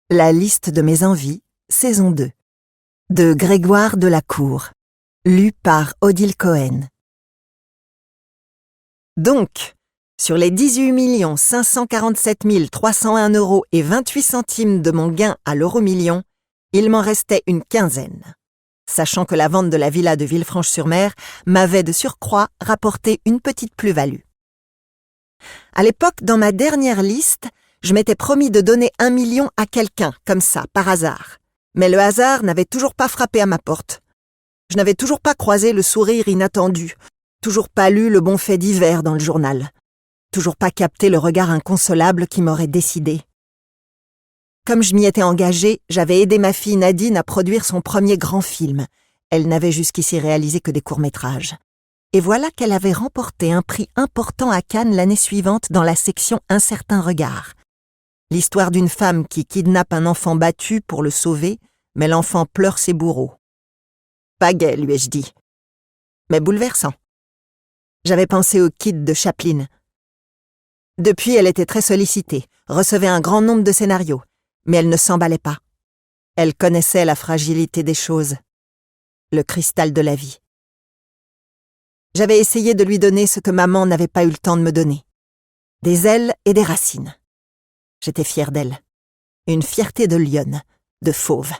La liste de mes envies, saison 2. De Grégoire Delacour. Lu par Odile Cohen. Donc, sur les 18 547 301 € et 28 centimes de mon gain à l'euro-million, il m'en restait une quinzaine, sachant que la vente de la villa de Villefranche-sur-Mer m'avait de surcroît rapporté une petite plus-value. À l'époque, dans ma dernière liste, je m'étais promis de donner 1 million à quelqu'un, comme ça, par hasard. Mais le hasard n'avait toujours pas frappé à ma porte. Je n'avais toujours pas croisé le sourire inattendu, toujours pas lu le bon fait divers dans le journal, toujours pas capté le regard inconsolable qui m'aurait décidé. Comme je m'y étais engagée, j'avais aidé ma fille Nadine à produire son premier grand film. Elle n'avait jusqu'ici réalisé que des courts-métrages. Et voilà qu'elle avait remporté un prix important à Cannes l'année suivante dans la section Un certain regard. L'histoire d'une femme qui kidnappe un enfant battu pour le sauver, mais l'enfant pleure ses bourreaux. Pas gai, lui ai-je dit, mais bouleversant. J'avais pensé au Kid de Chaplin. Depuis, elle était très sollicitée, recevait un grand nombre de scénarios, mais elle ne s'emballait pas. Elle connaissait la fragilité des choses, le cristal de la vie. J'avais essayé de lui donner ce que maman n'avait pas eu le temps de me donner. Des ailes et des racines. J'étais fière d'elle. Une fierté de lionne, de fauve.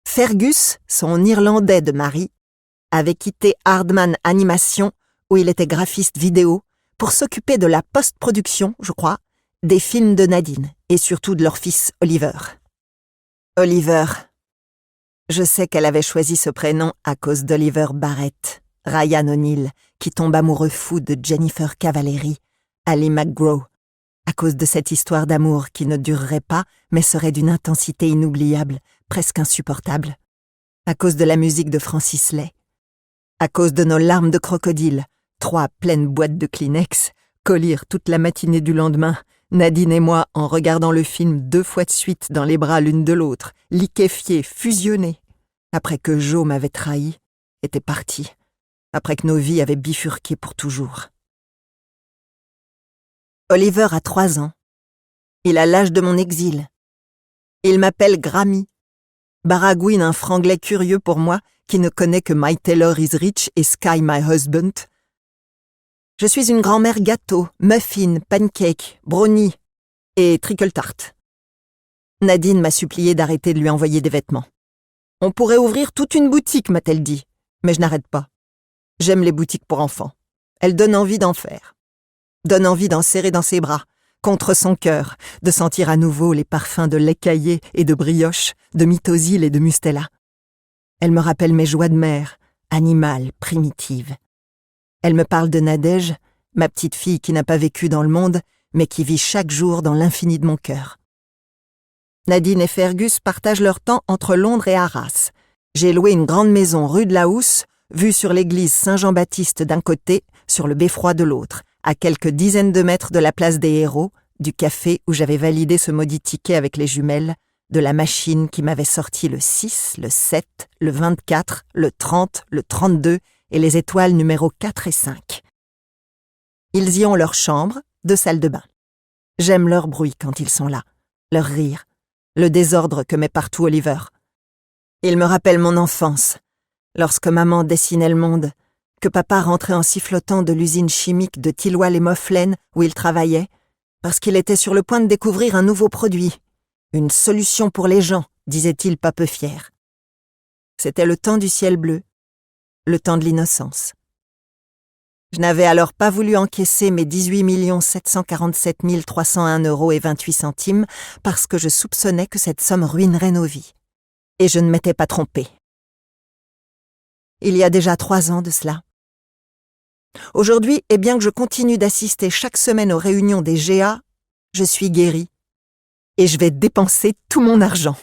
Fergus, son Irlandais de mari, avait quitté Hardman Animation, où il était graphiste vidéo, pour s'occuper de la post-production, je crois, des films de Nadine, et surtout de leur fils Oliver. Oliver. Je sais qu'elle avait choisi ce prénom à cause d'Oliver Barrett, Ryan O'Neill, qui tombe amoureux fou de Jennifer Cavallari, Ali McGraw, à cause de cette histoire d'amour qui ne durerait pas, mais serait d'une intensité inoubliable, presque insupportable, à cause de la musique de Francis Lai, à cause de nos larmes de crocodile, 3 pleines boîtes de Kleenex, collire toute la matinée du lendemain, Nadine et moi en regardant le film 2 fois de suite dans les bras l'une de l'autre, liquéfiés, fusionnés, après que Jo m'avait trahi, était parti, après que nos vies avaient bifurqué pour toujours. Oliver a 3 ans. Il a l'âge de mon exil. Il m'appelle Grammy. Baragouine un franglais curieux pour moi qui ne connaît que My Taylor is Rich et Sky My Husband. Je suis une grand-mère gâteau, muffin, pancake, brownie et trickle-tarte. Nadine m'a supplié d'arrêter de lui envoyer des vêtements. On pourrait ouvrir toute une boutique, m'a-t-elle dit, mais je n'arrête pas. J'aime les boutiques pour enfants. Elles donnent envie d'en faire. Donne envie d'en serrer dans ses bras, contre son cœur, de sentir à nouveau les parfums de lait caillé et de brioche, de mitosil et de mustela. Elle me rappelle mes joies de mère, animales, primitives. Elle me parle de Nadège, ma petite fille qui n'a pas vécu dans le monde, mais qui vit chaque jour dans l'infini de mon cœur. Nadine et Fergus partagent leur temps entre Londres et Arras. J'ai loué une grande maison rue de la Housse, vue sur l'église Saint-Jean-Baptiste d'un côté, sur le beffroi de l'autre, à quelques dizaines de mètres de la place des Héros, du café où j'avais validé ce maudit ticket avec les jumelles, de la machine qui m'avait sorti le 6, le 7, le 24, le 30, le 32 et les étoiles numéros 4 et 5. Ils y ont leur chambre, 2 salles de bain. J'aime leur bruit quand ils sont là, leur rire, le désordre que met partout Oliver. Ils me rappellent mon enfance, lorsque maman dessinait le monde, que papa rentrait en sifflotant de l'usine chimique de Tilloy-les-Moflaines où il travaillait, parce qu'il était sur le point de découvrir un nouveau produit. Une solution pour les gens, disait-il pas peu fier. C'était le temps du ciel bleu, le temps de l'innocence. Je n'avais alors pas voulu encaisser mes 18 747 301 € et 28 centimes parce que je soupçonnais que cette somme ruinerait nos vies. Et je ne m'étais pas trompée. Il y a déjà 3 ans de cela. Aujourd'hui, et bien que je continue d'assister chaque semaine aux réunions des GA, je suis guérie. Et je vais dépenser tout mon argent.